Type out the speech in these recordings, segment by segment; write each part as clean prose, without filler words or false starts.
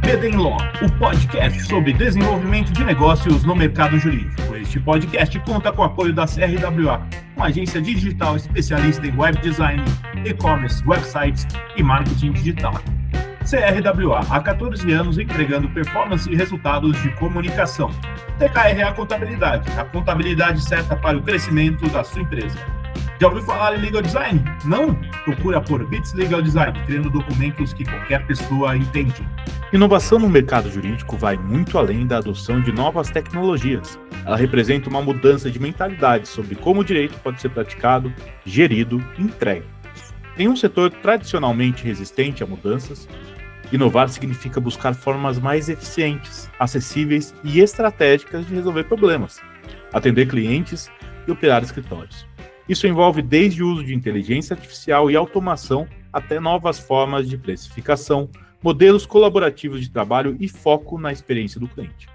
BD Law, o podcast sobre desenvolvimento de negócios no mercado jurídico. Este podcast conta com o apoio da CRWA, uma agência digital especialista em web design, e-commerce, websites e marketing digital. CRWA, há 14 anos entregando performance e resultados de comunicação. TKRA Contabilidade, a contabilidade certa para o crescimento da sua empresa. Já ouviu falar em Legal Design? Não? Procura por Bits Legal Design, criando documentos que qualquer pessoa entende. Inovação no mercado jurídico vai muito além da adoção de novas tecnologias. Ela representa uma mudança de mentalidade sobre como o direito pode ser praticado, gerido e entregue. Em um setor tradicionalmente resistente a mudanças, inovar significa buscar formas mais eficientes, acessíveis e estratégicas de resolver problemas, atender clientes e operar escritórios. Isso envolve desde o uso de inteligência artificial e automação até novas formas de precificação, modelos colaborativos de trabalho e foco na experiência do cliente.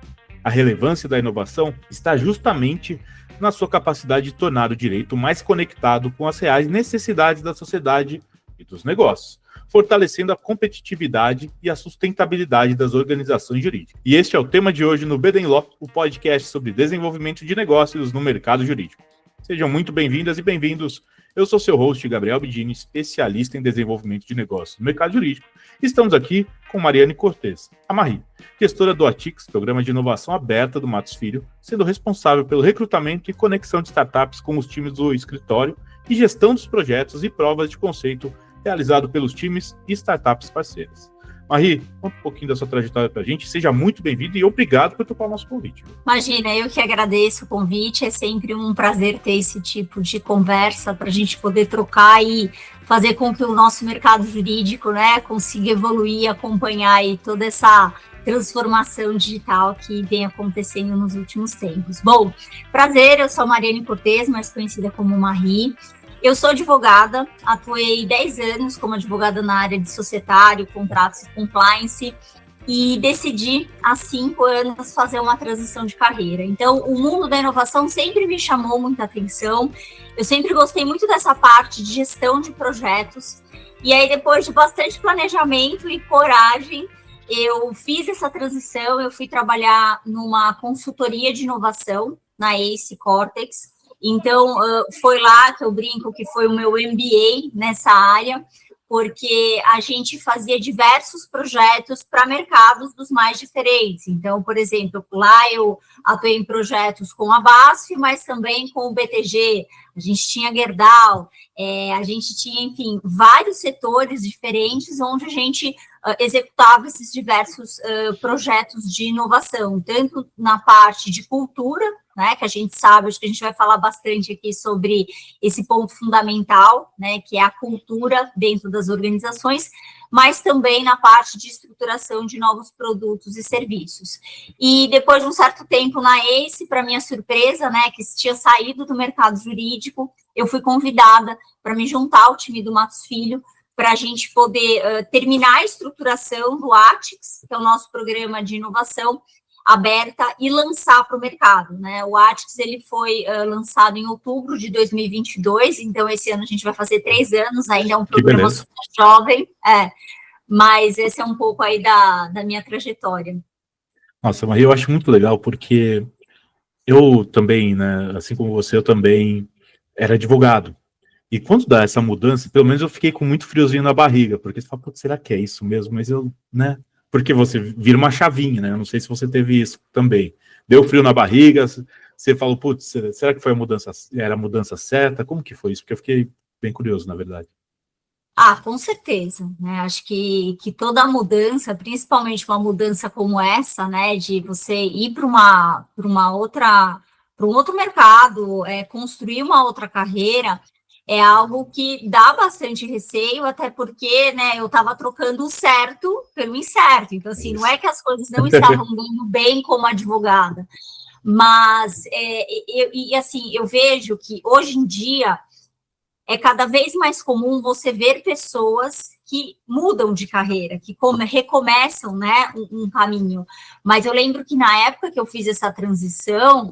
A relevância da inovação está justamente na sua capacidade de tornar o direito mais conectado com as reais necessidades da sociedade e dos negócios, fortalecendo a competitividade e a sustentabilidade das organizações jurídicas. E este é o tema de hoje no BD Law, o podcast sobre desenvolvimento de negócios no mercado jurídico. Sejam muito bem-vindas e bem-vindos. Eu sou seu host, Gabriel Bidini, especialista em desenvolvimento de negócios no mercado jurídico. Estamos aqui com Mariane Cortez, a Marie, gestora do ATIX, Programa de Inovação Aberta do Matos Filho, sendo responsável pelo recrutamento e conexão de startups com os times do escritório e gestão dos projetos e provas de conceito realizado pelos times e startups parceiras. Marie, conta um pouquinho da sua trajetória para a gente, seja muito bem-vindo e obrigado por topar o nosso convite. Imagina, eu que agradeço o convite, é sempre um prazer ter esse tipo de conversa para a gente poder trocar e fazer com que o nosso mercado jurídico, consiga evoluir e acompanhar aí toda essa transformação digital que vem acontecendo nos últimos tempos. Bom, prazer, eu sou Mariane Cortez, mais conhecida como Marie. Eu sou advogada, atuei 10 anos como advogada na área de societário, contratos e compliance e decidi, há 5 anos, fazer uma transição de carreira. Então, o mundo da inovação sempre me chamou muita atenção, eu sempre gostei muito dessa parte de gestão de projetos, e aí depois de bastante planejamento e coragem, eu fiz essa transição, eu fui trabalhar numa consultoria de inovação, na ACE Cortex. Então, foi lá que eu brinco que foi o meu MBA nessa área, porque a gente fazia diversos projetos para mercados dos mais diferentes. Então, por exemplo, lá eu atuei em projetos com a BASF, mas também com o BTG, a gente tinha Gerdau, a gente tinha, enfim, vários setores diferentes onde a gente executava esses diversos projetos de inovação, tanto na parte de cultura, que a gente sabe, acho que a gente vai falar bastante aqui sobre esse ponto fundamental, que é a cultura dentro das organizações, mas também na parte de estruturação de novos produtos e serviços. E depois de um certo tempo na ACE, para minha surpresa, que tinha saído do mercado jurídico, eu fui convidada para me juntar ao time do Matos Filho, para a gente poder terminar a estruturação do ATIX, que é o nosso programa de inovação aberta, e lançar para o mercado. O ATIX ele foi lançado em outubro de 2022, então esse ano a gente vai fazer 3 anos, ainda é um programa super jovem, mas esse é um pouco aí da minha trajetória. Nossa, Maria, eu acho muito legal, porque eu também, assim como você, eu também era advogado. E quando dá essa mudança, pelo menos eu fiquei com muito friozinho na barriga, porque você fala, será que é isso mesmo? Mas eu, porque você vira uma chavinha, Eu não sei se você teve isso também. Deu frio na barriga, você falou, será que foi era a mudança certa? Como que foi isso? Porque eu fiquei bem curioso, na verdade. Com certeza, Acho que toda mudança, principalmente uma mudança como essa, de você ir para um outro mercado, construir uma outra carreira, é algo que dá bastante receio, até porque, eu estava trocando o certo pelo incerto. Então, assim, não é que as coisas não estavam indo bem como advogada, mas, eu vejo que hoje em dia é cada vez mais comum você ver pessoas que mudam de carreira, que recomeçam, um caminho. Mas eu lembro que na época que eu fiz essa transição,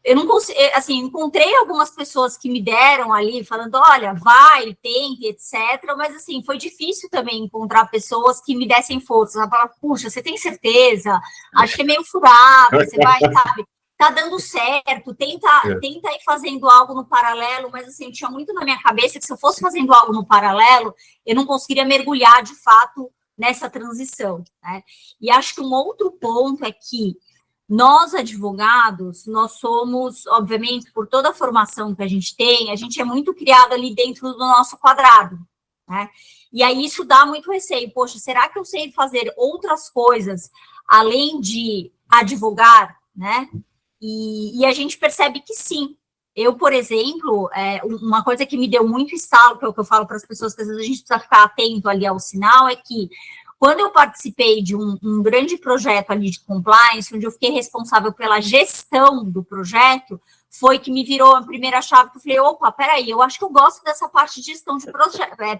Eu não consigo, assim, encontrei algumas pessoas que me deram ali, falando, olha, vai, tente, etc., mas, assim, foi difícil também encontrar pessoas que me dessem força, ela falava, puxa, você tem certeza? Acho que é meio furada, você vai, sabe, tá dando certo, tenta ir fazendo algo no paralelo, mas, assim, eu tinha muito na minha cabeça que se eu fosse fazendo algo no paralelo, eu não conseguiria mergulhar, de fato, nessa transição, né? E acho que um outro ponto é que nós, advogados, nós somos, obviamente, por toda a formação que a gente tem, a gente é muito criado ali dentro do nosso quadrado, né? E aí isso dá muito receio. Poxa, será que eu sei fazer outras coisas além de advogar, né? E a gente percebe que sim. Eu, por exemplo, uma coisa que me deu muito estalo, que é o que eu falo para as pessoas, que às vezes a gente precisa ficar atento ali ao sinal, é que quando eu participei de um grande projeto ali de compliance, onde eu fiquei responsável pela gestão do projeto, foi que me virou a primeira chave, que eu falei, opa, peraí, eu acho que eu gosto dessa parte de gestão de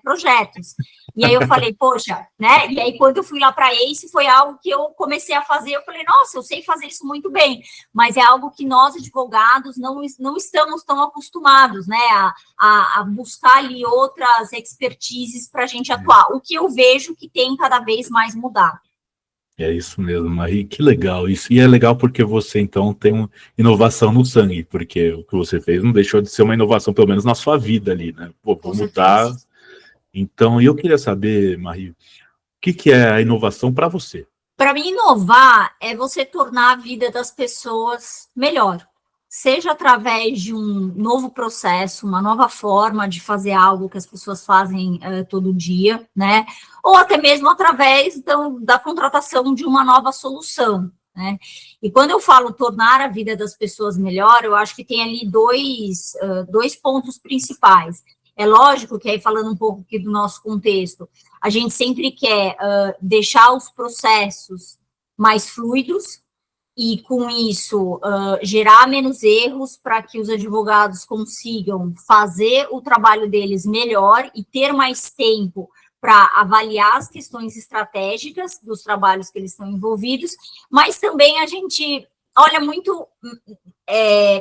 projetos. E aí eu falei, poxa, né? E aí quando eu fui lá para a ACE, foi algo que eu comecei a fazer, eu falei, nossa, eu sei fazer isso muito bem, mas é algo que nós, advogados, não estamos tão acostumados, né, a buscar ali outras expertises para a gente atuar, o que eu vejo que tem cada vez mais mudado. É isso mesmo, Marie, que legal isso. E é legal porque você, então, tem uma inovação no sangue, porque o que você fez não deixou de ser uma inovação, pelo menos na sua vida ali, né? Pô, vou mudar. Então, eu queria saber, Marie, o que é a inovação para você? Para mim, inovar é você tornar a vida das pessoas melhor, seja através de um novo processo, uma nova forma de fazer algo que as pessoas fazem todo dia, né? Ou até mesmo através da contratação de uma nova solução, né? E quando eu falo tornar a vida das pessoas melhor, eu acho que tem ali dois pontos principais. É lógico que aí, falando um pouco aqui do nosso contexto, a gente sempre quer deixar os processos mais fluidos e, com isso, gerar menos erros para que os advogados consigam fazer o trabalho deles melhor e ter mais tempo para avaliar as questões estratégicas dos trabalhos que eles estão envolvidos, mas também a gente olha muito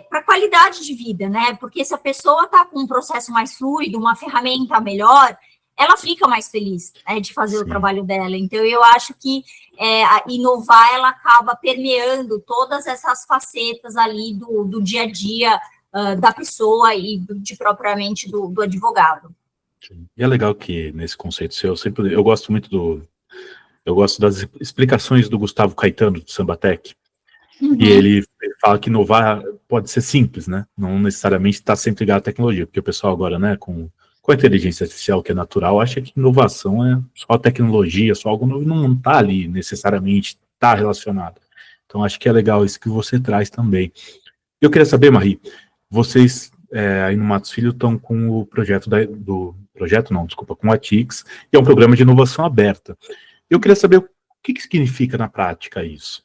para a qualidade de vida, né? Porque se a pessoa está com um processo mais fluido, uma ferramenta melhor, ela fica mais feliz, né, de fazer o trabalho dela. Então, eu acho que inovar, ela acaba permeando todas essas facetas ali do dia a dia da pessoa e propriamente do advogado. E é legal que, nesse conceito seu, eu gosto muito eu gosto das explicações do Gustavo Caetano, do Sambatec, e ele fala que inovar pode ser simples, né? Não necessariamente está sempre ligado à tecnologia, porque o pessoal agora, né, com a inteligência artificial, que é natural, acha que inovação é só tecnologia, só algo novo, não está ali necessariamente, está relacionado. Então, acho que é legal isso que você traz também. Eu queria saber, Marie, vocês aí no Matos Filho estão com o projeto com a TICS, que é um programa de inovação aberta. Eu queria saber o que significa na prática isso.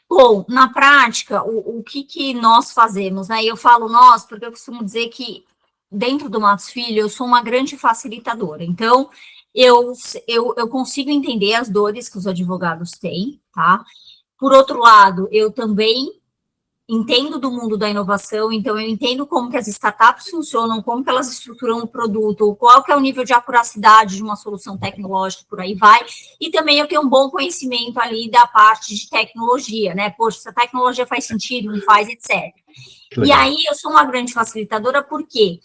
Bom, na prática, o que nós fazemos, né? Eu falo nós, porque eu costumo dizer que dentro do Matos Filho eu sou uma grande facilitadora. Então, eu consigo entender as dores que os advogados têm, tá? Por outro lado, eu também entendo do mundo da inovação, então eu entendo como que as startups funcionam, como que elas estruturam o produto, qual que é o nível de acuracidade de uma solução tecnológica, por aí vai, e também eu tenho um bom conhecimento ali da parte de tecnologia, né? Poxa, se a tecnologia faz sentido, não faz, etc. E aí eu sou uma grande facilitadora porque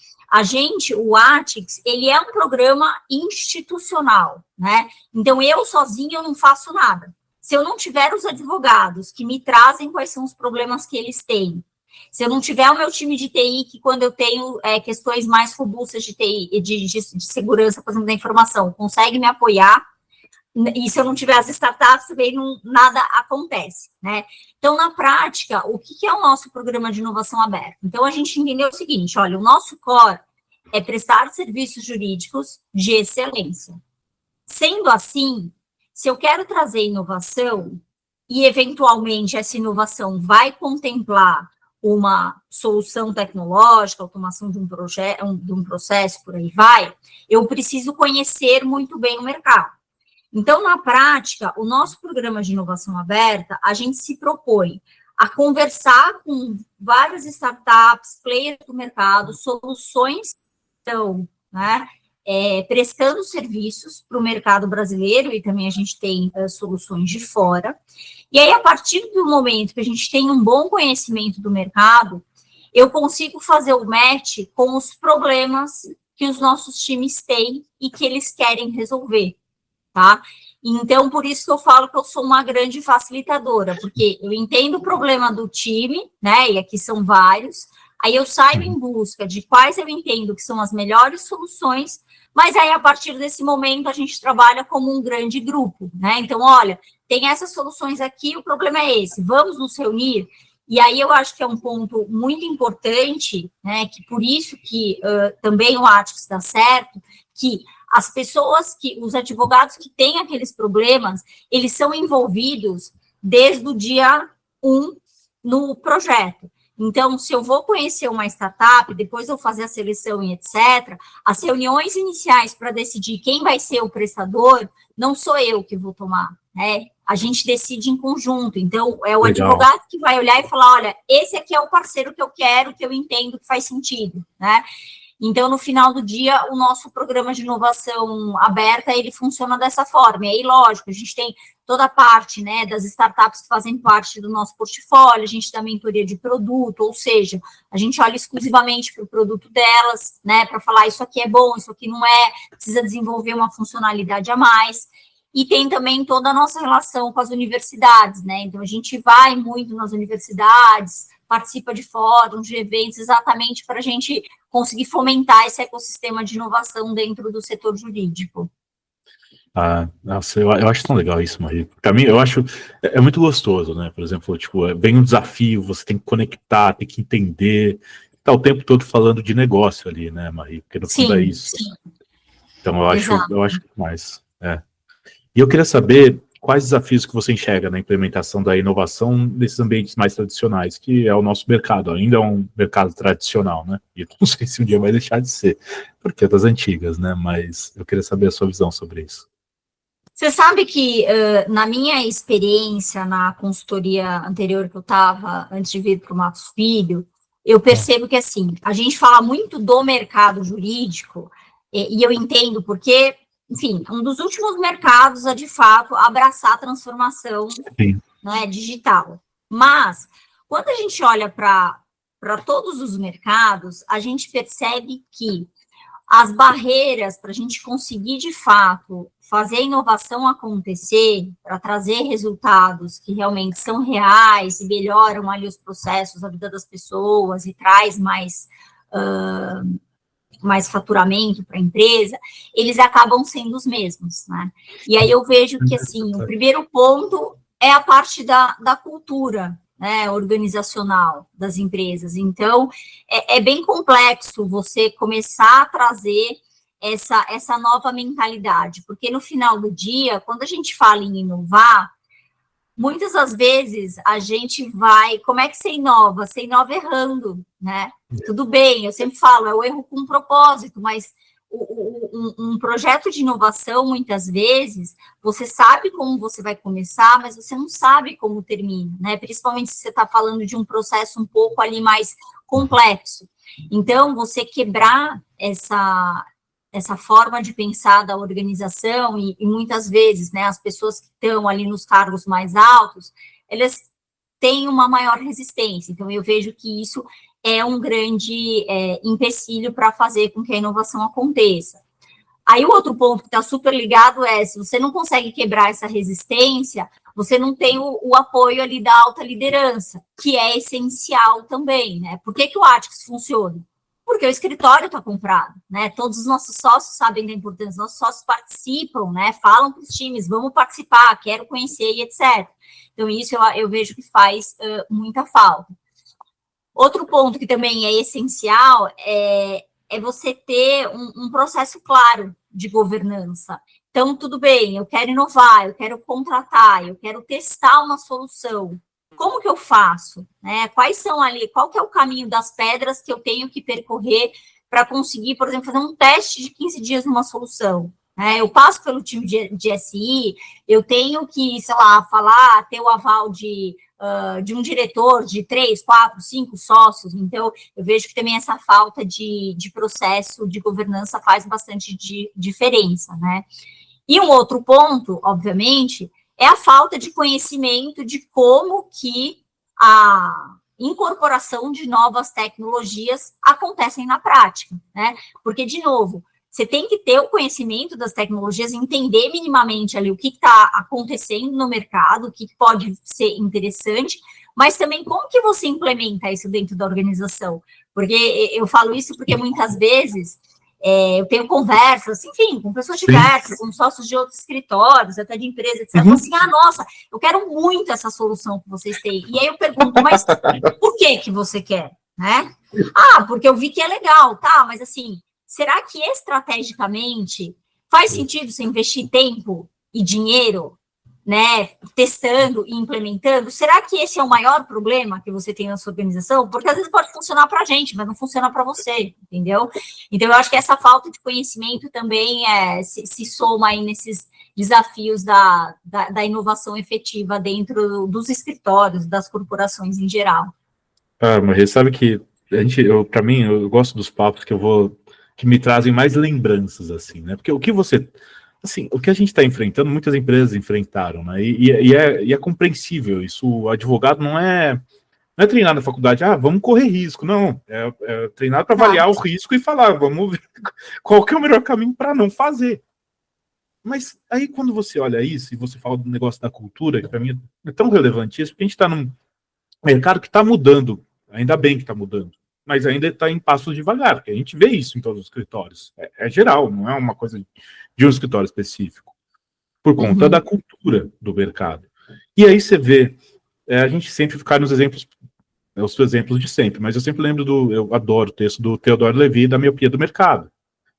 o ATICS, ele é um programa institucional, né? Então eu sozinha eu não faço nada. Se eu não tiver os advogados que me trazem quais são os problemas que eles têm, se eu não tiver o meu time de TI, que quando eu tenho questões mais robustas de TI, de segurança, por exemplo, da informação, consegue me apoiar, e se eu não tiver as startups, também nada acontece, né? Então, na prática, o que é o nosso programa de inovação aberta? Então, a gente entendeu o seguinte, olha, o nosso core é prestar serviços jurídicos de excelência. Sendo assim, se eu quero trazer inovação e, eventualmente, essa inovação vai contemplar uma solução tecnológica, automação de um processo, por aí vai, eu preciso conhecer muito bem o mercado. Então, na prática, o nosso programa de inovação aberta, a gente se propõe a conversar com várias startups, players do mercado, soluções que estão, né, prestando serviços para o mercado brasileiro, e também a gente tem soluções de fora. E aí, a partir do momento que a gente tem um bom conhecimento do mercado, eu consigo fazer o match com os problemas que os nossos times têm e que eles querem resolver, tá? Então, por isso que eu falo que eu sou uma grande facilitadora, porque eu entendo o problema do time, né, e aqui são vários, aí eu saio em busca de quais eu entendo que são as melhores soluções, mas aí, a partir desse momento, a gente trabalha como um grande grupo, né? Então, olha, tem essas soluções aqui, o problema é esse, vamos nos reunir. E aí eu acho que é um ponto muito importante, né, que por isso que também o Atix dá certo, que as pessoas, os advogados que têm aqueles problemas, eles são envolvidos desde o dia 1 no projeto. Então, se eu vou conhecer uma startup, depois eu fazer a seleção e etc., as reuniões iniciais para decidir quem vai ser o prestador, não sou eu que vou tomar, né? A gente decide em conjunto. Então, é o advogado que vai olhar e falar, olha, esse aqui é o parceiro que eu quero, que eu entendo que faz sentido, né? Então, no final do dia, o nosso programa de inovação aberta, ele funciona dessa forma. E aí, lógico, a gente tem toda a parte, né, das startups que fazem parte do nosso portfólio, a gente dá mentoria de produto, ou seja, a gente olha exclusivamente para o produto delas, né, para falar isso aqui é bom, isso aqui não é, precisa desenvolver uma funcionalidade a mais. E tem também toda a nossa relação com as universidades, né? Então, a gente vai muito nas universidades, participa de fóruns, de eventos, exatamente para a gente conseguir fomentar esse ecossistema de inovação dentro do setor jurídico. Nossa, eu acho tão legal isso, Maria. Para mim, eu acho é muito gostoso, né? Por exemplo, tipo, vem um desafio, você tem que conectar, tem que entender, tá o tempo todo falando de negócio ali, né, Maria? Porque no fundo é isso. Sim. Então eu acho mais. E eu queria saber quais desafios que você enxerga na implementação da inovação nesses ambientes mais tradicionais, que é o nosso mercado, ainda é um mercado tradicional, né? E eu não sei se um dia vai deixar de ser, porque é das antigas, né? Mas eu queria saber a sua visão sobre isso. Você sabe que, na minha experiência na consultoria anterior que eu estava, antes de vir para o Matos Filho, eu percebo que, assim, a gente fala muito do mercado jurídico, e eu entendo porque, enfim, um dos últimos mercados a, de fato, abraçar a transformação, né, digital. Mas, quando a gente olha para todos os mercados, a gente percebe que as barreiras para a gente conseguir, de fato, fazer a inovação acontecer, para trazer resultados que realmente são reais e melhoram ali os processos, a vida das pessoas e traz mais faturamento para a empresa, eles acabam sendo os mesmos, né? E aí eu vejo que, assim, o primeiro ponto é a parte da cultura, né, organizacional das empresas. Então, é bem complexo você começar a trazer essa nova mentalidade, porque no final do dia, quando a gente fala em inovar, muitas das vezes a gente vai... Como é que você inova? Você inova errando, né? Tudo bem, eu sempre falo, é o erro com propósito, mas um projeto de inovação, muitas vezes, você sabe como você vai começar, mas você não sabe como termina, né? Principalmente se você está falando de um processo um pouco ali mais complexo. Então, você quebrar essa forma de pensar da organização, e muitas vezes, né, as pessoas que estão ali nos cargos mais altos, elas têm uma maior resistência. Então, eu vejo que isso é um grande empecilho para fazer com que a inovação aconteça. Aí, o outro ponto que está super ligado é, se você não consegue quebrar essa resistência, você não tem o apoio ali da alta liderança, que é essencial também, né? Por que o Atix funciona? Porque o escritório está comprado, né? Todos os nossos sócios sabem da importância, nossos sócios participam, né? Falam para os times, vamos participar, quero conhecer e etc. Então, isso eu vejo que faz muita falta. Outro ponto que também é essencial é você ter um processo claro de governança. Então, tudo bem, eu quero inovar, eu quero contratar, eu quero testar uma solução. Como que eu faço? Né? Quais são ali, qual que é o caminho das pedras que eu tenho que percorrer para conseguir, por exemplo, fazer um teste de 15 dias numa solução? Eu passo pelo time de SI, eu tenho que, sei lá, ter o aval de um diretor de 3, 4, 5 sócios. Então, eu vejo que também essa falta de processo de governança faz bastante diferença, né? E um outro ponto, obviamente, é a falta de conhecimento de como que a incorporação de novas tecnologias acontecem na prática, né? Porque, de novo, você tem que ter o conhecimento das tecnologias, entender minimamente ali o que está acontecendo no mercado, o que pode ser interessante, mas também como que você implementa isso dentro da organização. Porque eu falo isso porque muitas vezes eu tenho conversas, enfim, com pessoas diversas, com sócios de outros escritórios, até de empresas, etc. Assim, nossa, eu quero muito essa solução que vocês têm. E aí eu pergunto, mas por que você quer, né? Porque eu vi que é legal, tá, mas assim, será que estrategicamente faz sentido você investir tempo e dinheiro, né, testando e implementando? Será que esse é o maior problema que você tem na sua organização? Porque às vezes pode funcionar para a gente, mas não funciona para você, entendeu? Então, eu acho que essa falta de conhecimento também se soma aí nesses desafios da inovação efetiva dentro dos escritórios, das corporações em geral. Mas sabe que para mim, eu gosto dos papos que me trazem mais lembranças, assim, né? Porque o que a gente está enfrentando, muitas empresas enfrentaram, né? E é compreensível isso. O advogado não é treinado na faculdade, vamos correr risco, não. É treinado para avaliar o risco e falar, vamos ver qual que é o melhor caminho para não fazer. Mas aí, quando você olha isso e você fala do negócio da cultura, que para mim é tão relevante isso, porque a gente está num mercado que está mudando, ainda bem que está mudando, mas ainda está em passos devagar, porque a gente vê isso em todos os escritórios. É geral, não é uma coisa de um escritório específico, por conta da cultura do mercado. E aí você vê, a gente sempre fica nos exemplos, os exemplos de sempre, mas eu sempre lembro eu adoro o texto do Theodore Levy, da miopia do mercado,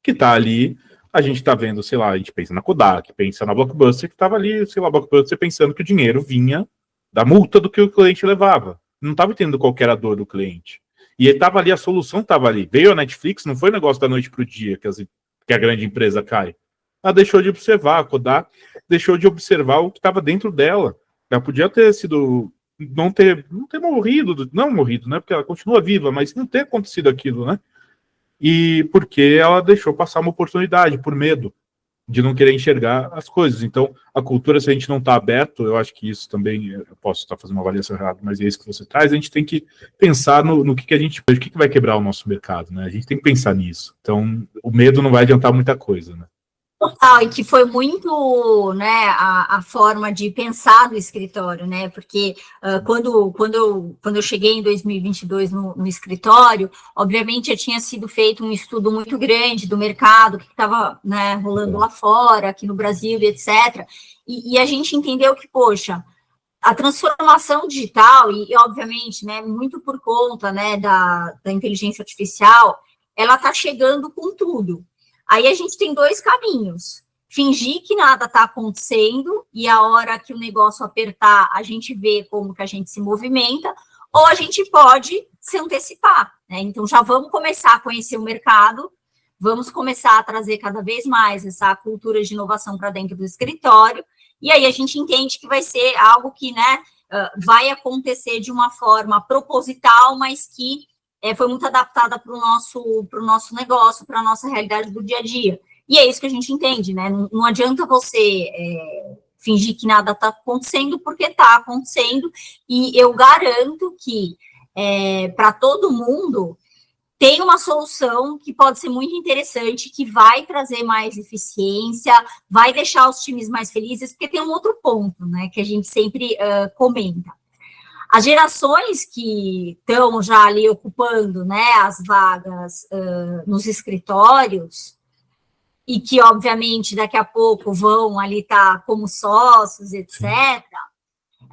que está ali, a gente está vendo, sei lá, a gente pensa na Kodak, pensa na Blockbuster, que estava ali, sei lá, Blockbuster pensando que o dinheiro vinha da multa do que o cliente levava. Não estava entendendo qual era a dor do cliente. E estava ali, a solução estava ali. Veio a Netflix, não foi um negócio da noite para o dia que a grande empresa cai. Ela deixou de observar, a Kodak deixou de observar o que estava dentro dela. Ela podia ter sido, não ter morrido, não morrido, né? Porque ela continua viva, mas não ter acontecido aquilo, né? E porque ela deixou passar uma oportunidade, por medo de não querer enxergar as coisas. Então, a cultura, se a gente não está aberto, eu acho que isso também, eu posso estar fazendo uma avaliação errada, mas é isso que você traz, a gente tem que pensar no que a gente, o que vai quebrar o nosso mercado, né? A gente tem que pensar nisso. Então, o medo não vai adiantar muita coisa, né? Total, e que foi muito, né, a forma de pensar do escritório, né, porque quando eu cheguei em 2022 no escritório, obviamente já tinha sido feito um estudo muito grande do mercado, que estava, né, rolando lá fora, aqui no Brasil, etc., e a gente entendeu que, poxa, a transformação digital, e obviamente, né, muito por conta, né, da inteligência artificial, ela está chegando com tudo. Aí a gente tem dois caminhos: fingir que nada está acontecendo e a hora que o negócio apertar, a gente vê como que a gente se movimenta, ou a gente pode se antecipar, né? Então já vamos começar a conhecer o mercado, vamos começar a trazer cada vez mais essa cultura de inovação para dentro do escritório, e aí a gente entende que vai ser algo que, né, vai acontecer de uma forma proposital, mas que foi muito adaptada para o nosso negócio, para a nossa realidade do dia a dia. E é isso que a gente entende, né? Não adianta você fingir que nada está acontecendo, porque está acontecendo, e eu garanto que para todo mundo tem uma solução que pode ser muito interessante, que vai trazer mais eficiência, vai deixar os times mais felizes, porque tem um outro ponto, né, que a gente sempre comenta. As gerações que estão já ali ocupando, né, as vagas nos escritórios, e que, obviamente, daqui a pouco vão ali estar como sócios, etc.,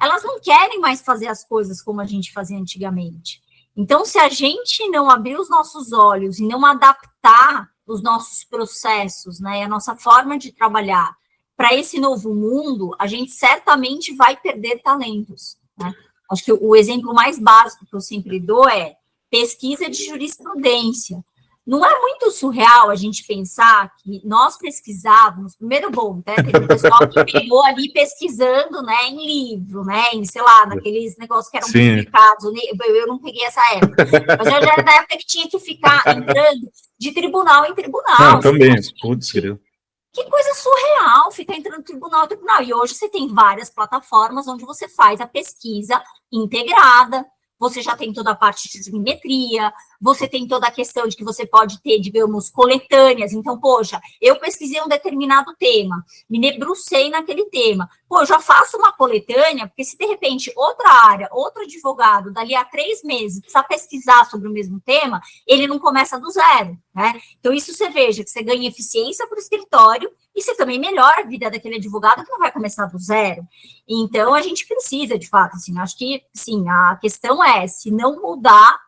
elas não querem mais fazer as coisas como a gente fazia antigamente. Então, se a gente não abrir os nossos olhos e não adaptar os nossos processos, né, a nossa forma de trabalhar para esse novo mundo, a gente certamente vai perder talentos, né? Acho que o exemplo mais básico que eu sempre dou é pesquisa de jurisprudência. não é muito surreal a gente pensar que nós pesquisávamos, primeiro bom, né? Teve um pessoal que pegou ali pesquisando, né, em livro, né, em, sei lá, naqueles negócios que eram publicados, eu não peguei essa época, mas eu já era na época que tinha que ficar entrando de tribunal em tribunal. Não, também, putz, que coisa surreal ficar entrando no tribunal. E hoje você tem várias plataformas onde você faz a pesquisa integrada, você já tem toda a parte de simetria, você tem toda a questão de que você pode ter, digamos, coletâneas. Então, poxa, eu pesquisei um determinado tema, me debrucei naquele tema. Pô, eu já faço uma coletânea, porque se de repente outra área, outro advogado, dali a 3 meses, precisa pesquisar sobre o mesmo tema, ele não começa do zero, né? Então, isso você veja que você ganha eficiência para o escritório e você também melhora a vida daquele advogado que não vai começar do zero. Então, a gente precisa, de fato, assim, acho que, sim, a questão é, se não mudar,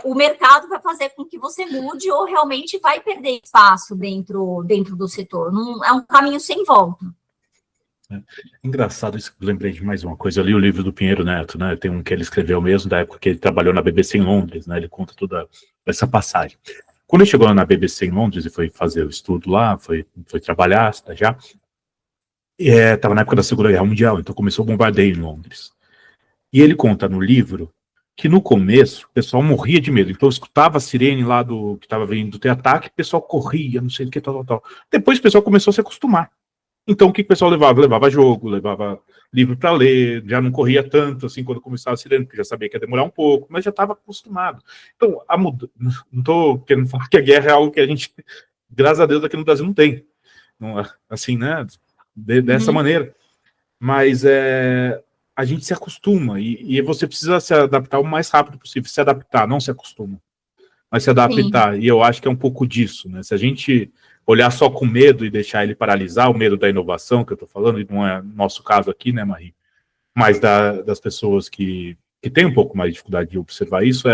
o mercado vai fazer com que você mude ou realmente vai perder espaço dentro do setor. Não, é um caminho sem volta. Engraçado isso, lembrei de mais uma coisa. Eu li o livro do Pinheiro Neto, né? Tem um que ele escreveu mesmo, da época que ele trabalhou na BBC em Londres, né? Ele conta toda essa passagem. Quando ele chegou na BBC em Londres e foi fazer o estudo lá, foi trabalhar, estagiar, estava na época da Segunda Guerra Mundial, então começou o bombardeio em Londres. E ele conta no livro que no começo o pessoal morria de medo, então eu escutava a sirene lá do que estava vindo ter ataque, o pessoal corria, não sei o que, tal. Depois o pessoal começou a se acostumar. Então o que o pessoal levava? Levava jogo, levava livro para ler, já não corria tanto assim quando começava a sirene, porque já sabia que ia demorar um pouco, mas já estava acostumado. Então, não estou querendo falar que a guerra é algo que a gente, graças a Deus, aqui no Brasil não tem. Não, assim, né? Dessa maneira. Mas a gente se acostuma e você precisa se adaptar o mais rápido possível. Se adaptar, não se acostuma, mas se adaptar. Sim. E eu acho que é um pouco disso, né? Se a gente olhar só com medo e deixar ele paralisar, o medo da inovação que eu estou falando, e não é nosso caso aqui, né, Marie? Mas das pessoas que têm um pouco mais de dificuldade de observar isso,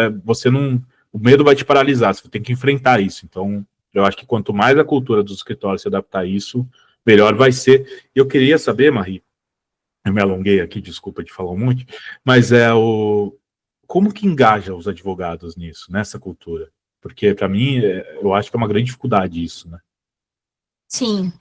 o medo vai te paralisar, você tem que enfrentar isso. Então, eu acho que quanto mais a cultura dos escritórios se adaptar a isso, melhor vai ser. E eu queria saber, Marie, eu me alonguei aqui, desculpa de falar muito, mas como que engaja os advogados nisso, nessa cultura? Porque, para mim, eu acho que é uma grande dificuldade isso, né? Sim.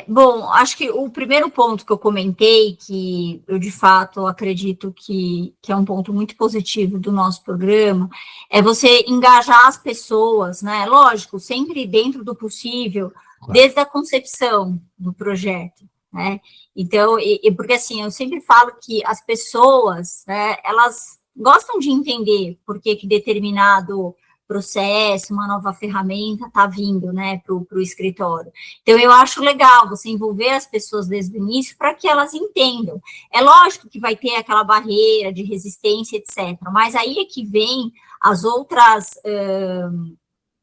Bom, acho que o primeiro ponto que eu comentei, que eu, de fato, acredito que é um ponto muito positivo do nosso programa, é você engajar as pessoas, né? Lógico, sempre dentro do possível, desde a concepção do projeto, né? Então, porque assim, eu sempre falo que as pessoas, né, elas gostam de entender por que determinado processo, uma nova ferramenta está vindo, né, para o escritório. Então, eu acho legal você envolver as pessoas desde o início para que elas entendam. É lógico que vai ter aquela barreira de resistência, etc., mas aí é que vem as outras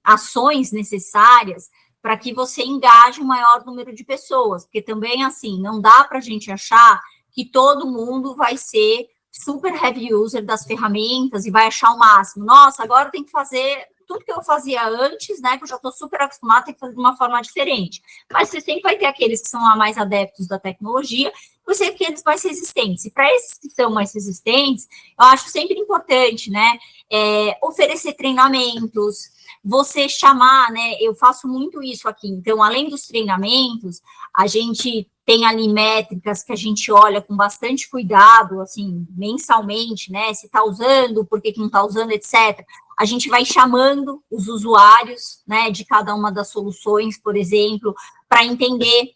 ações necessárias para que você engaje o maior número de pessoas, porque também, assim, não dá para a gente achar que todo mundo vai ser super heavy user das ferramentas e vai achar o máximo. Nossa, agora tem que fazer tudo que eu fazia antes, né, que eu já estou super acostumada, tem que fazer de uma forma diferente. Mas você sempre vai ter aqueles que são mais adeptos da tecnologia, você tem aqueles mais resistentes. E para esses que são mais resistentes, eu acho sempre importante, né, oferecer treinamentos, você chamar, né, eu faço muito isso aqui, então, além dos treinamentos, a gente tem ali métricas que a gente olha com bastante cuidado, assim, mensalmente, né, se está usando, por que não está usando, etc. A gente vai chamando os usuários, né, de cada uma das soluções, por exemplo, para entender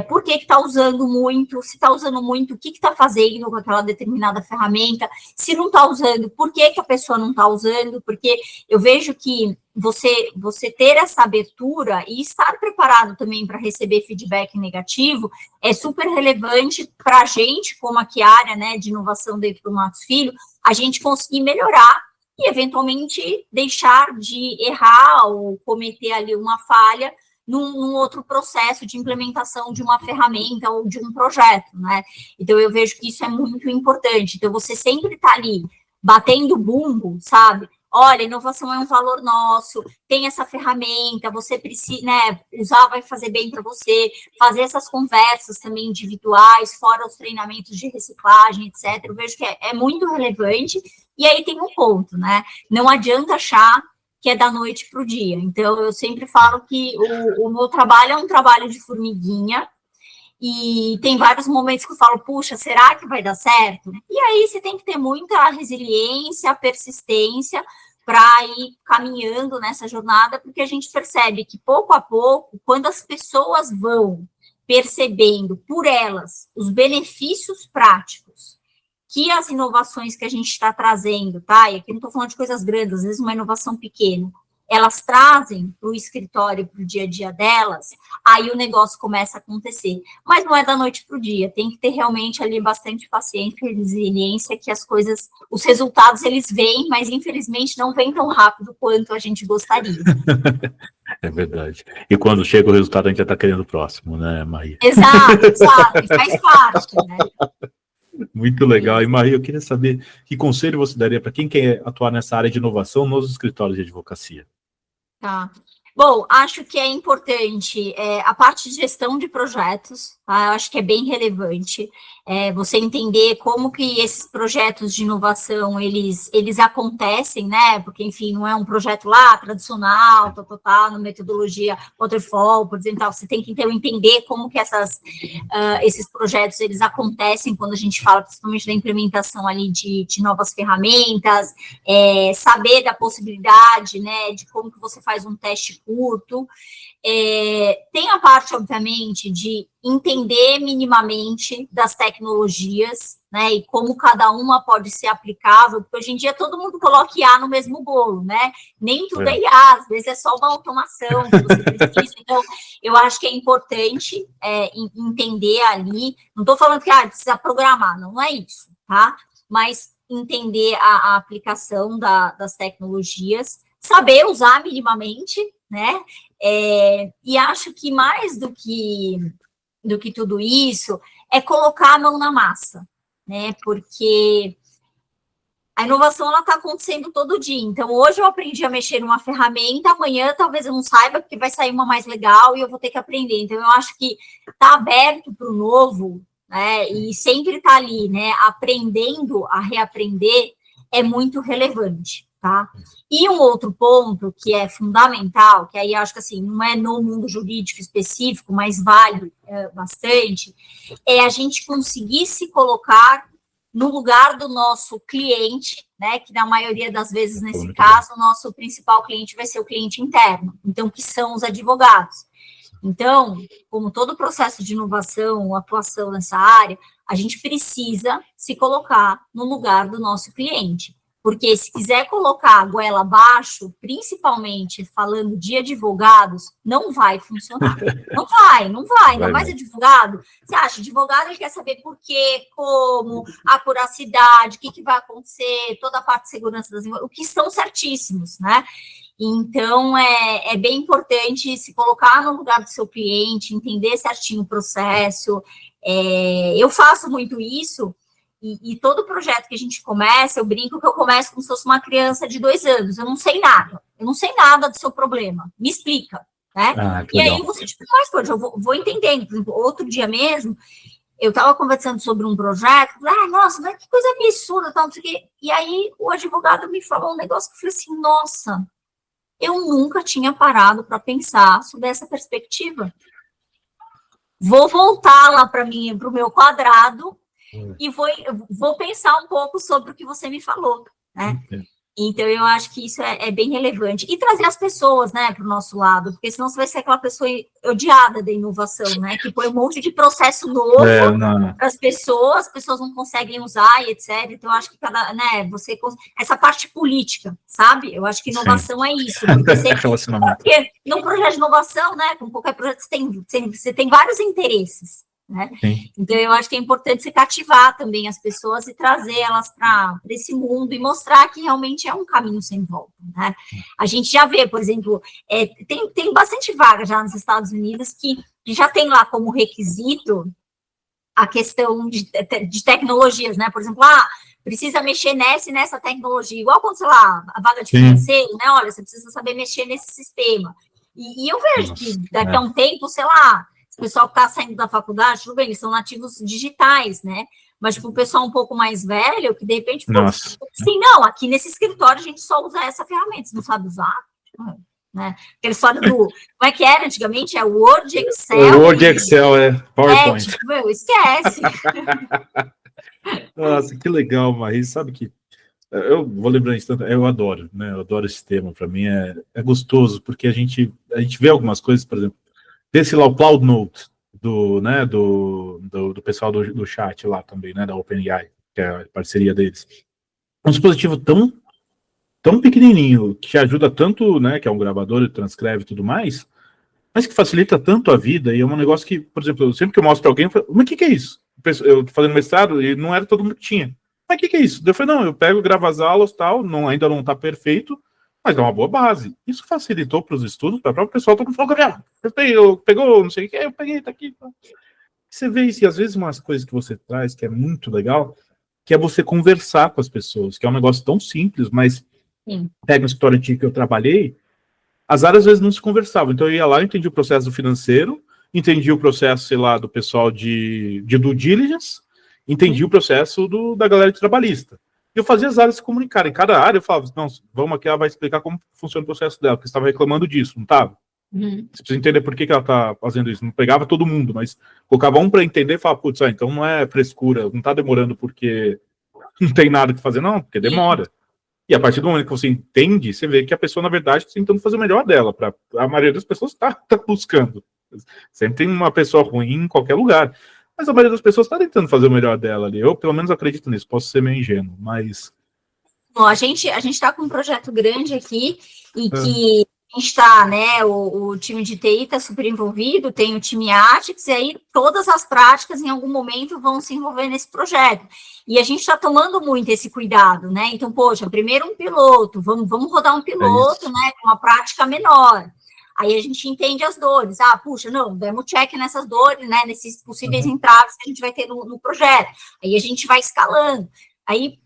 por que está usando muito, se está usando muito, o que está fazendo com aquela determinada ferramenta, se não está usando, por que a pessoa não está usando, porque eu vejo que você ter essa abertura e estar preparado também para receber feedback negativo é super relevante para a gente, como aqui a área, né, de inovação dentro do Matos Filho, a gente conseguir melhorar e, eventualmente, deixar de errar ou cometer ali uma falha num outro processo de implementação de uma ferramenta ou de um projeto, né? Então, eu vejo que isso é muito importante. Então, você sempre está ali batendo bumbo, sabe? Olha, inovação é um valor nosso, tem essa ferramenta, você precisa, né, usar vai fazer bem para você, fazer essas conversas também individuais, fora os treinamentos de reciclagem, etc. Eu vejo que é muito relevante, e aí tem um ponto, né? Não adianta achar que é da noite para o dia. Então, eu sempre falo que o meu trabalho é um trabalho de formiguinha, e tem vários momentos que eu falo, puxa, será que vai dar certo? E aí você tem que ter muita resiliência, persistência para ir caminhando nessa jornada, porque a gente percebe que pouco a pouco, quando as pessoas vão percebendo por elas os benefícios práticos que as inovações que a gente está trazendo, tá? E aqui não estou falando de coisas grandes, às vezes uma inovação pequena, elas trazem para o escritório, para o dia a dia delas, aí o negócio começa a acontecer. Mas não é da noite para o dia, tem que ter realmente ali bastante paciência e resiliência, que as coisas, os resultados eles vêm, mas infelizmente não vêm tão rápido quanto a gente gostaria. É verdade. E quando chega o resultado, a gente já está querendo o próximo, né, Maria? Exato, e faz parte, né? Muito legal. E, Maria, eu queria saber que conselho você daria para quem quer atuar nessa área de inovação nos escritórios de advocacia? Tá. Bom, acho que é importante a parte de gestão de projetos, tá? Eu acho que é bem relevante você entender como que esses projetos de inovação, eles acontecem, né? Porque, enfim, não é um projeto lá tradicional, na metodologia waterfall, por exemplo, você tem que então entender como que esses projetos, eles acontecem quando a gente fala principalmente da implementação ali de novas ferramentas, saber da possibilidade, né, de como que você faz um teste curto. Tem a parte, obviamente, de entender minimamente das tecnologias, né, e como cada uma pode ser aplicável, porque hoje em dia todo mundo coloca IA no mesmo bolo, né, nem tudo é IA, às vezes é só uma automação que você precisa. Então, eu acho que é importante entender ali, não estou falando que precisa programar, não é isso, tá, mas entender a aplicação das tecnologias, saber usar minimamente, né, e acho que mais do que tudo isso, é colocar a mão na massa, né, porque a inovação, ela está acontecendo todo dia, então hoje eu aprendi a mexer numa ferramenta, amanhã talvez eu não saiba, porque vai sair uma mais legal e eu vou ter que aprender, então eu acho que está aberto para o novo, né, e sempre está ali, né, aprendendo a reaprender, é muito relevante, tá? E um outro ponto que é fundamental, que aí acho que assim, não é no mundo jurídico específico, mas vale bastante, é a gente conseguir se colocar no lugar do nosso cliente, né, que na maioria das vezes, nesse caso, o nosso principal cliente vai ser o cliente interno, então, que são os advogados. Então, como todo processo de inovação, atuação nessa área, a gente precisa se colocar no lugar do nosso cliente. Porque se quiser colocar a goela abaixo, principalmente falando de advogados, não vai funcionar. Não vai, ainda mais advogado. Você acha, advogado, ele quer saber por quê, como, a curiosidade, o que vai acontecer, toda a parte de segurança das o que são certíssimos, né? Então, é bem importante se colocar no lugar do seu cliente, entender certinho o processo. Eu faço muito isso, e todo projeto que a gente começa, eu brinco que eu começo como se fosse uma criança de 2 anos, eu não sei nada do seu problema, me explica, né? E aí você, mas pode, eu vou entendendo. Por exemplo, outro dia mesmo, eu estava conversando sobre um projeto, nossa, mas que coisa absurda, tal, não sei o quê. E aí o advogado me falou um negócio que eu falei assim, nossa, eu nunca tinha parado para pensar sobre essa perspectiva. Vou voltar lá para o meu quadrado e vou pensar um pouco sobre o que você me falou, né? Então, eu acho que isso é bem relevante. E trazer as pessoas, né, para o nosso lado, porque senão você vai ser aquela pessoa odiada da inovação, né, que põe um monte de processo novo para as pessoas não conseguem usar e etc. Então, eu acho que essa parte política, sabe? Eu acho que inovação é isso. Porque no projeto de inovação, né, com qualquer projeto, você tem vários interesses. Né? Então, eu acho que é importante você cativar também as pessoas e trazer elas para esse mundo e mostrar que realmente é um caminho sem volta, né? A gente já vê, por exemplo, tem bastante vaga já nos Estados Unidos que já tem lá como requisito a questão de tecnologias, né? Por exemplo, precisa mexer nessa tecnologia, igual quando, sei lá, a vaga de financeiro, né? Olha, você precisa saber mexer nesse sistema. E eu vejo que daqui a um tempo, sei lá, o pessoal que está saindo da faculdade, tudo bem, eles são nativos digitais, né? Mas, tipo, o pessoal um pouco mais velho, que de repente, assim, não, aqui nesse escritório a gente só usa essa ferramenta, você não sabe usar? Né? Aquela história do... Como é que era antigamente? É Word, Excel... Word, Excel, PowerPoint. Tipo, esquece. Nossa, que legal, Maris. Sabe que eu vou lembrando isso tanto, eu adoro, né? Eu adoro esse tema. Para mim é gostoso, porque a gente vê algumas coisas, por exemplo, desse lá, o Cloud Note, do pessoal do chat lá também, né? Da OpenAI, que é a parceria deles. Um dispositivo tão pequenininho, que ajuda tanto, né? Que é um gravador, ele transcreve e tudo mais, mas que facilita tanto a vida, e é um negócio que, por exemplo, sempre que eu mostro para alguém, eu falo, mas o que é isso? Eu tô fazendo mestrado e não era todo mundo que tinha. Mas o que é isso? Eu falei, não, eu pego, gravo as aulas, tal, ainda não tá perfeito, mas é uma boa base. Isso facilitou para os estudos, para o próprio pessoal, todo mundo falou, Gabriel, pegou, não sei o que, eu peguei, tá aqui. Você vê isso, e às vezes umas coisas que você traz, que é muito legal, que é você conversar com as pessoas, que é um negócio tão simples, mas pega uma história que eu trabalhei, as áreas às vezes não se conversavam. Então eu ia lá, eu entendi o processo financeiro, entendi o processo, sei lá, do pessoal de due diligence, entendi o processo da galera de trabalhista. E eu fazia as áreas se comunicarem. Em cada área eu falava, não, vamos aqui, ela vai explicar como funciona o processo dela, porque você estava reclamando disso, não estava? Você precisa entender por que ela está fazendo isso. Não pegava todo mundo, mas colocava um para entender e falava, putz, então não é frescura, não está demorando porque não tem nada que fazer, não, porque demora. E a partir do momento que você entende, você vê que a pessoa, na verdade, está tentando fazer o melhor dela. A maioria das pessoas está buscando. Sempre tem uma pessoa ruim em qualquer lugar. Mas a maioria das pessoas está tentando fazer o melhor dela ali. Eu, pelo menos, acredito nisso. Posso ser meio ingênuo, mas... Bom, a gente está com um projeto grande aqui e que a gente está, né, o time de TI está super envolvido, tem o time Atix, e aí todas as práticas em algum momento vão se envolver nesse projeto. E a gente está tomando muito esse cuidado, né? Então, poxa, primeiro um piloto, vamos rodar um piloto, né, com uma prática menor. Aí a gente entende as dores. Puxa, não, demos check nessas dores, né, nesses possíveis entraves que a gente vai ter no projeto. Aí a gente vai escalando. Aí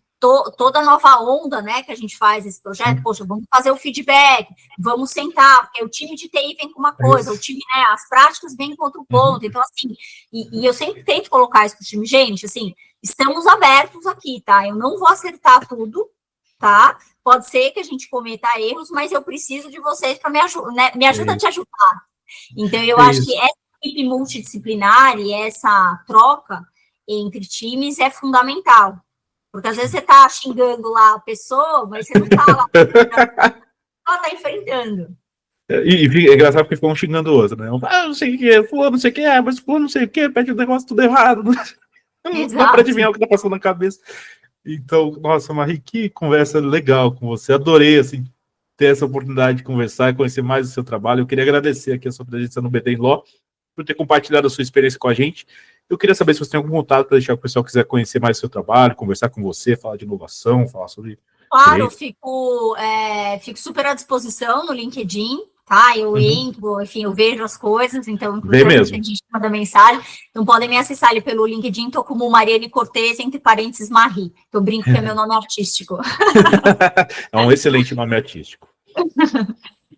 toda nova onda, né, que a gente faz esse projeto, poxa, vamos fazer o feedback, vamos sentar, porque o time de TI vem com uma coisa, o time, né, as práticas vêm com outro ponto. Então, assim, e eu sempre tento colocar isso para o time, gente, assim, estamos abertos aqui, tá? Eu não vou acertar tudo, tá? Pode ser que a gente cometa erros, mas eu preciso de vocês para me ajuda a te ajudar. Então, eu acho que essa equipe multidisciplinar e essa troca entre times é fundamental. Porque às vezes você está xingando lá a pessoa, mas você não está lá, ela está enfrentando. E é engraçado porque ficam um xingando o outro, né? Não sei o que, fulano não sei o que, mas fulano não sei o que, pede o negócio tudo errado. Não dá para adivinhar o que está passando na cabeça. Então, nossa, Marie, que conversa legal com você. Adorei, assim, ter essa oportunidade de conversar e conhecer mais o seu trabalho. Eu queria agradecer aqui a sua presença no BD Law, por ter compartilhado a sua experiência com a gente. Eu queria saber se você tem algum contato para deixar o pessoal quiser conhecer mais o seu trabalho, conversar com você, falar de inovação, falar sobre... Claro, fico super à disposição no LinkedIn, tá? Eu entro, enfim, eu vejo as coisas, então, inclusive, a gente manda mensagem. Então, podem me acessar ali pelo LinkedIn, tô como Mariane Cortez, entre parênteses, Marie. Eu brinco que é meu nome artístico. É um excelente nome artístico.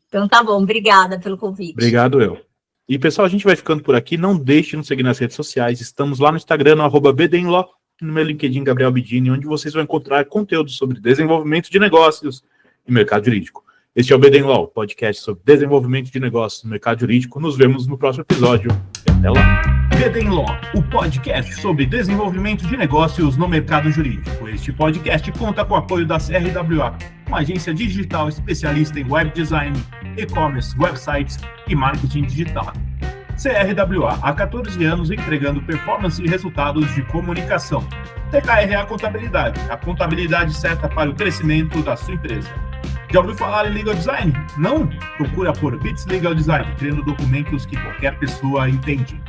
Então, tá bom, obrigada pelo convite. Obrigado, eu. E, pessoal, a gente vai ficando por aqui. Não deixe de nos seguir nas redes sociais. Estamos lá no Instagram, no @BDinLaw, no meu LinkedIn, Gabriel Bidini, onde vocês vão encontrar conteúdo sobre desenvolvimento de negócios e mercado jurídico. Este é o BD Law, podcast sobre desenvolvimento de negócios no mercado jurídico. Nos vemos no próximo episódio. E até lá. BD Law, o podcast sobre desenvolvimento de negócios no mercado jurídico. Este podcast conta com o apoio da CRWA, uma agência digital especialista em web design, e-commerce, websites e marketing digital. CRWA, há 14 anos entregando performance e resultados de comunicação. TKRA Contabilidade, a contabilidade certa para o crescimento da sua empresa. Já ouviu falar em Legal Design? Não? Procura por Bits Legal Design, criando documentos que qualquer pessoa entende.